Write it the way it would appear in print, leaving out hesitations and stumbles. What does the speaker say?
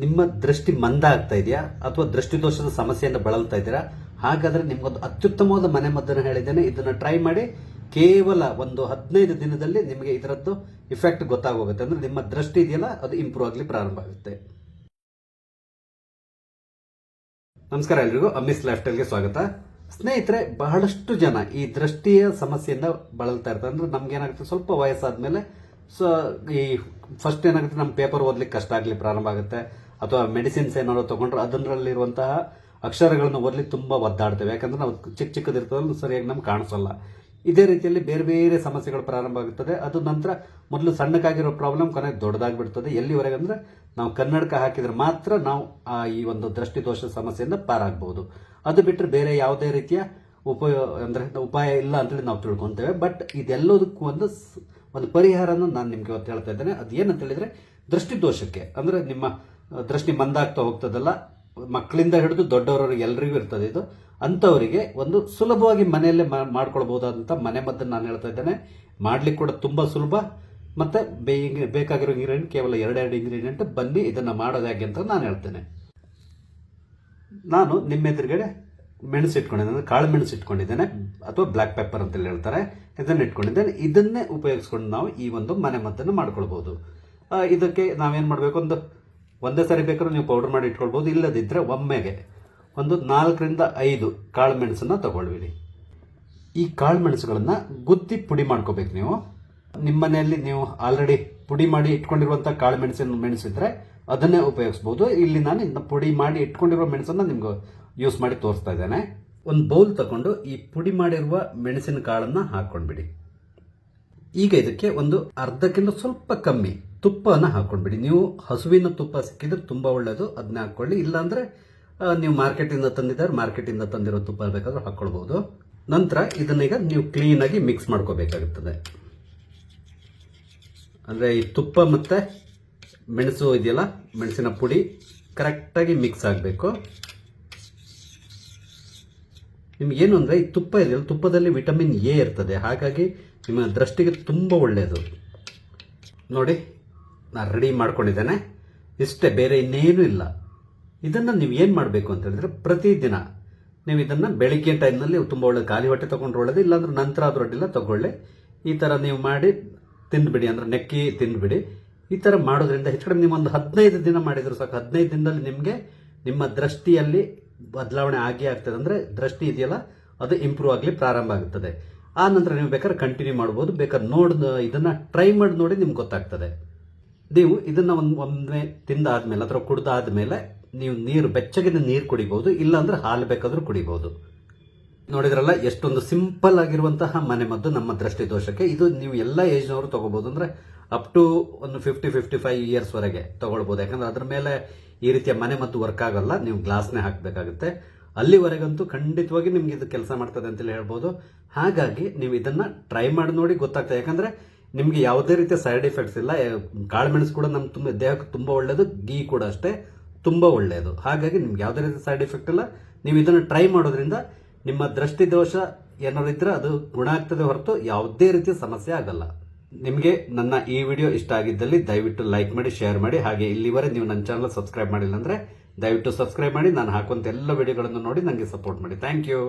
ನಿಮ್ಮ ದೃಷ್ಟಿ ಮಂದ ಆಗ್ತಾ ಇದೆಯಾ ಅಥವಾ ದೃಷ್ಟಿದೋಷದ ಸಮಸ್ಯೆಯಿಂದ ಬಳಲ್ತಾ ಇದ್ದೀರಾ? ಹಾಗಾದ್ರೆ ನಿಮ್ಗೊಂದು ಅತ್ಯುತ್ತಮವಾದ ಮನೆ ಮದ್ದನ್ನು ಹೇಳಿದ್ದೇನೆ. ಇದನ್ನ ಟ್ರೈ ಮಾಡಿ. ಕೇವಲ ಒಂದು 15 ದಿನದಲ್ಲಿ ನಿಮಗೆ ಇದರದ್ದು ಇಫೆಕ್ಟ್ ಗೊತ್ತಾಗೋಗುತ್ತೆ. ಅಂದ್ರೆ ನಿಮ್ಮ ದೃಷ್ಟಿ ಇದೆಯಲ್ಲ ಅದು ಇಂಪ್ರೂವ್ ಆಗಲಿ ಪ್ರಾರಂಭ ಆಗುತ್ತೆ. ನಮಸ್ಕಾರ ಎಲ್ರಿಗೂ, ಅಮ್ಮಿಸ್ ಲೈಫ್ ಸ್ಟೈಲ್ಗೆ ಸ್ವಾಗತ. ಸ್ನೇಹಿತರೆ, ಬಹಳಷ್ಟು ಜನ ಈ ದೃಷ್ಟಿಯ ಸಮಸ್ಯೆಯಿಂದ ಬಳಲ್ತಾ ಇರ್ತಾರೆ. ಅಂದ್ರೆ ನಮ್ಗೆ ಏನಾಗುತ್ತೆ, ಸ್ವಲ್ಪ ವಯಸ್ಸಾದ್ಮೇಲೆ ಈ ಫಸ್ಟ್ ಏನಾಗುತ್ತೆ, ನಮ್ಮ ಪೇಪರ್ ಓದ್ಲಿಕ್ಕೆ ಕಷ್ಟ ಆಗ್ಲಿ ಪ್ರಾರಂಭ ಆಗುತ್ತೆ. ಅಥವಾ ಮೆಡಿಸಿನ್ಸ್ ಏನಾದ್ರು ತಗೊಂಡ್ರೆ ಅದರಲ್ಲಿರುವಂತಹ ಅಕ್ಷರಗಳನ್ನು ಓದ್ಲಿಕ್ಕೆ ತುಂಬಾ ಒದ್ದಾಡ್ತೇವೆ. ಯಾಕಂದ್ರೆ ನಾವು ಚಿಕ್ಕದಿರ್ತದಲ್ಲ, ಸರಿಯಾಗಿ ನಮ್ಗೆ ಕಾಣಿಸಲ್ಲ. ಇದೇ ರೀತಿಯಲ್ಲಿ ಬೇರೆ ಬೇರೆ ಸಮಸ್ಯೆಗಳು ಪ್ರಾರಂಭ ಆಗುತ್ತದೆ. ಅದು ನಂತರ ಮೊದಲು ಸಣ್ಣಕ್ಕಾಗಿರೋ ಪ್ರಾಬ್ಲಮ್ ಕೊನೆಗೆ ದೊಡ್ಡದಾಗ್ಬಿಡ್ತದೆ. ಎಲ್ಲಿವರೆಗೆ ಅಂದ್ರೆ ನಾವು ಕನ್ನಡಕ ಹಾಕಿದ್ರೆ ಮಾತ್ರ ನಾವು ಈ ಒಂದು ದೃಷ್ಟಿದೋಷ ಸಮಸ್ಯೆಯಿಂದ ಪಾರಾಗಬಹುದು. ಅದು ಬಿಟ್ಟರೆ ಬೇರೆ ಯಾವುದೇ ರೀತಿಯ ಉಪಾಯ ಇಲ್ಲ ಅಂತೇಳಿ ನಾವು ತಿಳ್ಕೊಂತೇವೆ. ಬಟ್ ಇದೆಲ್ಲದಕ್ಕೂ ಒಂದು ಪರಿಹಾರನ ನಾನು ನಿಮ್ಗೆ ಇವತ್ತು ಹೇಳ್ತಾ ಇದ್ದೇನೆ. ಅದು ಏನಂತ ಹೇಳಿದ್ರೆ, ದೃಷ್ಟಿದೋಷಕ್ಕೆ ಅಂದ್ರೆ ನಿಮ್ಮ ದೃಷ್ಟಿ ಮಂದಾಗ್ತಾ ಹೋಗ್ತದಲ್ಲ, ಮಕ್ಕಳಿಂದ ಹಿಡಿದು ದೊಡ್ಡವರವರೆಗೆ ಎಲ್ಲರಿಗೂ ಇರ್ತದೆ ಇದು. ಅಂತವರಿಗೆ ಒಂದು ಸುಲಭವಾಗಿ ಮನೆಯಲ್ಲೇ ಮಾಡ್ಕೊಳ್ಬಹುದಾದಂತ ಮನೆ ಮದ್ದನ್ನು ನಾನು ಹೇಳ್ತಾ ಇದ್ದೇನೆ. ಮಾಡ್ಲಿಕ್ಕೆ ಕೂಡ ತುಂಬಾ ಸುಲಭ. ಮತ್ತೆ ಬೇಕಾಗಿರೋ ಇಂಗ್ರೀಡಿಯೆಂಟ್ ಕೇವಲ 2 ಇಂಗ್ರೀಡಿಯೆಂಟ್. ಬನ್ನಿ ಇದನ್ನ ಮಾಡೋದು ಹೇಗೆ ಅಂತ ನಾನು ಹೇಳ್ತೇನೆ. ನಾನು ನಿಮ್ಮ ಎದುರುಗಡೆ ಮೆಣಸು ಇಟ್ಕೊಂಡಿದ್ದೇನೆ, ಅಂದ್ರೆ ಕಾಳು ಮೆಣಸು ಇಟ್ಕೊಂಡಿದ್ದೇನೆ, ಅಥವಾ ಬ್ಲಾಕ್ ಪೆಪ್ಪರ್ ಅಂತ ಹೇಳ್ತಾರೆ. ಇದನ್ನ ಇಟ್ಕೊಂಡಿದ್ದೇನೆ. ಇದನ್ನೇ ಉಪಯೋಗಿಸ್ಕೊಂಡು ನಾವು ಈ ಒಂದು ಮನೆ ಮದ್ದನ್ನು ಮಾಡ್ಕೊಳ್ಬಹುದು. ಇದಕ್ಕೆ ನಾವೇನ್ ಮಾಡಬೇಕು, ಒಂದೇ ಸಾರಿ ಬೇಕಾದ್ರೂ ನೀವು ಪೌಡರ್ ಮಾಡಿ ಇಟ್ಕೊಳ್ಬಹುದು. ಇಲ್ಲದಿದ್ರೆ ಒಮ್ಮೆಗೆ ಒಂದು 4 ರಿಂದ 5 ಕಾಳು ಮೆಣಸನ್ನ ತಗೊಳ್ಬಿಡಿ. ಈ ಕಾಳು ಮೆಣಸುಗಳನ್ನ ಗುದ್ದಿ ಪುಡಿ ಮಾಡ್ಕೋಬೇಕು. ನೀವು ನಿಮ್ಮ ಮನೆಯಲ್ಲಿ ನೀವು ಆಲ್ರೆಡಿ ಪುಡಿ ಮಾಡಿ ಇಟ್ಕೊಂಡಿರುವಂತಹ ಕಾಳು ಮೆಣಸಿದ್ರೆ ಅದನ್ನೇ ಉಪಯೋಗಿಸಬಹುದು. ಇಲ್ಲಿ ನಾನು ಇದನ್ನ ಪುಡಿ ಮಾಡಿ ಇಟ್ಕೊಂಡಿರುವ ಮೆಣಸನ್ನ ನಿಮ್ಗೆ ಯೂಸ್ ಮಾಡಿ ತೋರಿಸ್ತಾ ಇದ್ದೇನೆ. ಒಂದು ಬೌಲ್ ತಗೊಂಡು ಈ ಪುಡಿ ಮಾಡಿರುವ ಮೆಣಸಿನ ಕಾಳನ್ನ ಹಾಕೊಂಡ್ಬಿಡಿ. ಈಗ ಇದಕ್ಕೆ ಒಂದು ಅರ್ಧಕ್ಕಿಂತ ಸ್ವಲ್ಪ ಕಮ್ಮಿ ತುಪ್ಪನ ಹಾಕೊಂಡ್ಬಿಡಿ. ನೀವು ಹಸುವಿನ ತುಪ್ಪ ಸಿಕ್ಕಿದ್ರೆ ತುಂಬಾ ಒಳ್ಳೇದು, ಅದನ್ನ ಹಾಕೊಳ್ಳಿ. ಇಲ್ಲಾಂದ್ರೆ ನೀವು ಮಾರ್ಕೆಟಿಂದ ತಂದಿರೋ ತುಪ್ಪ ಬೇಕಾದ್ರೂ ಹಾಕೊಳ್ಬಹುದು. ನಂತರ ಇದನ್ನೀಗ ನೀವು ಕ್ಲೀನ್ ಆಗಿ ಮಿಕ್ಸ್ ಮಾಡ್ಕೋಬೇಕಾಗುತ್ತದೆ. ಅಂದ್ರೆ ಈ ತುಪ್ಪ ಮತ್ತೆ ಮೆಣಸು ಇದೆಯಲ್ಲ, ಮೆಣಸಿನ ಪುಡಿ ಕರೆಕ್ಟಾಗಿ ಮಿಕ್ಸ್ ಆಗಬೇಕು. ನಿಮ್ಗೇನು ಅಂದ್ರೆ ಈ ತುಪ್ಪ ಇದೆಯಲ್ಲ, ತುಪ್ಪದಲ್ಲಿ ವಿಟಮಿನ್ ಎ ಇರ್ತದೆ. ಹಾಗಾಗಿ ನಿಮ್ಮ ದೃಷ್ಟಿಗೆ ತುಂಬಾ ಒಳ್ಳೆಯದು. ನೋಡಿ, ನಾನು ರೆಡಿ ಮಾಡ್ಕೊಂಡಿದ್ದೇನೆ. ಇಷ್ಟೇ, ಬೇರೆ ಇನ್ನೇನು ಇಲ್ಲ. ಇದನ್ನ ನೀವು ಏನ್ ಮಾಡಬೇಕು ಅಂತ ಹೇಳಿದ್ರೆ, ಪ್ರತಿದಿನ ನೀವು ಇದನ್ನ ಬೆಳಿಗ್ಗೆ ಟೈಮ್ನಲ್ಲಿ ತುಂಬಾ ಒಳ್ಳೆ ಖಾಲಿ ಹೊಟ್ಟೆ ತಗೊಂಡ್ರೆ ಒಳ್ಳೇದು. ಇಲ್ಲಾಂದ್ರೆ ನಂತರ ಆದ್ರೂ ಅಡ್ಡಿಲ್ಲ, ತಗೊಳ್ಳಿ. ಈ ತರ ನೀವು ಮಾಡಿ ತಿಂದ್ಬಿಡಿ, ಅಂದ್ರೆ ನೆಕ್ಕಿ ತಿಂದ್ಬಿಡಿ. ಈ ತರ ಮಾಡೋದ್ರಿಂದ ಹೆಚ್ಚು ಕಡಿಮೆ ನೀವು ಒಂದು 15 ದಿನ ಮಾಡಿದ್ರು ಸಾಕು. 15 ದಿನದಲ್ಲಿ ನಿಮ್ಗೆ ನಿಮ್ಮ ದೃಷ್ಟಿಯಲ್ಲಿ ಬದಲಾವಣೆ ಆಗೇ ಆಗ್ತದೆ. ಅಂದ್ರೆ ದೃಷ್ಟಿ ಇದೆಯಲ್ಲ ಅದು ಇಂಪ್ರೂವ್ ಆಗಲಿ ಪ್ರಾರಂಭ ಆಗುತ್ತದೆ. ಆ ನಂತರ ನೀವು ಬೇಕಾದ್ರೆ ಕಂಟಿನ್ಯೂ ಮಾಡಬಹುದು. ಬೇಕಾದ್ರೆ ಇದನ್ನ ಟ್ರೈ ಮಾಡಿ ನೋಡಿ, ನಿಮ್ಗೆ ಗೊತ್ತಾಗ್ತದೆ. ನೀವು ಇದನ್ನ ಒಮ್ಮೆ ತಿಂದಾದ್ಮೇಲೆ ಅಥವಾ ಕುಡ್ದಾದ್ಮೇಲೆ ನೀವು ಬೆಚ್ಚಗಿನ ನೀರು ಕುಡಿಬಹುದು. ಇಲ್ಲಾಂದ್ರೆ ಹಾಲು ಬೇಕಾದ್ರೂ ಕುಡಿಬಹುದು. ನೋಡಿದ್ರಲ್ಲ, ಎಷ್ಟೊಂದು ಸಿಂಪಲ್ ಆಗಿರುವಂತಹ ಮನೆ ಮದ್ದು ನಮ್ಮ ದೃಷ್ಟಿ ದೋಷಕ್ಕೆ. ಇದು ನೀವು ಎಲ್ಲ ಏಜ್ನವರು ತಗೋಬಹುದು. ಅಂದ್ರೆ ಅಪ್ ಟು ಒಂದು 50-55 ಇಯರ್ಸ್ ವರೆಗೆ ತಗೊಳ್ಬಹುದು. ಯಾಕಂದ್ರೆ ಅದ್ರ ಮೇಲೆ ಈ ರೀತಿಯ ಮನೆ ಮದ್ದು ವರ್ಕ್ ಆಗಲ್ಲ, ನೀವು ಗ್ಲಾಸ್ನೇ ಹಾಕಬೇಕಾಗುತ್ತೆ. ಅಲ್ಲಿವರೆಗಂತೂ ಖಂಡಿತವಾಗಿ ನಿಮ್ಗೆ ಇದು ಕೆಲಸ ಮಾಡ್ತದೆ ಅಂತೇಳಿ ಹೇಳ್ಬೋದು. ಹಾಗಾಗಿ ನೀವು ಇದನ್ನ ಟ್ರೈ ಮಾಡಿ ನೋಡಿ, ಗೊತ್ತಾಗ್ತದೆ. ಯಾಕಂದ್ರೆ ನಿಮ್ಗೆ ಯಾವುದೇ ರೀತಿಯ ಸೈಡ್ ಎಫೆಕ್ಟ್ಸ್ ಇಲ್ಲ. ಕಾಳುಮೆಣಸು ಕೂಡ ನಮ್ಮ ದೇಹಕ್ಕೆ ತುಂಬಾ ಒಳ್ಳೆಯದು. ಗೀ ಕೂಡ ಅಷ್ಟೇ ತುಂಬಾ ಒಳ್ಳೆಯದು. ಹಾಗಾಗಿ ನಿಮ್ಗೆ ಯಾವುದೇ ರೀತಿಯ ಸೈಡ್ ಎಫೆಕ್ಟ್ ಇಲ್ಲ. ನೀವು ಇದನ್ನ ಟ್ರೈ ಮಾಡೋದ್ರಿಂದ ನಿಮ್ಮ ದೃಷ್ಟಿ ದೋಷ ಏನಾದ್ರು ಇದ್ರೆ ಅದು ಗುಣ ಆಗ್ತದೆ ಹೊರತು ಯಾವುದೇ ರೀತಿಯ ಸಮಸ್ಯೆ ಆಗಲ್ಲ. ನಿಮಗೆ ನನ್ನ ಈ ವಿಡಿಯೋ ಇಷ್ಟ ಆಗಿದ್ದಲ್ಲಿ ದಯವಿಟ್ಟು ಲೈಕ್ ಮಾಡಿ, ಶೇರ್ ಮಾಡಿ. ಹಾಗೆ ಇಲ್ಲಿವರೆಗೆ ನೀವು ನನ್ನ ಚಾನಲ್ ಸಬ್ಸ್ಕ್ರೈಬ್ ಮಾಡಿಲ್ಲ ಅಂದ್ರೆ ದಯವಿಟ್ಟು ಸಬ್ಸ್ಕ್ರೈಬ್ ಮಾಡಿ. ನಾನು ಹಾಕುವಂತ ಎಲ್ಲ ವಿಡಿಯೋಗಳನ್ನು ನೋಡಿ ನನಗೆ ಸಪೋರ್ಟ್ ಮಾಡಿ. Thank you.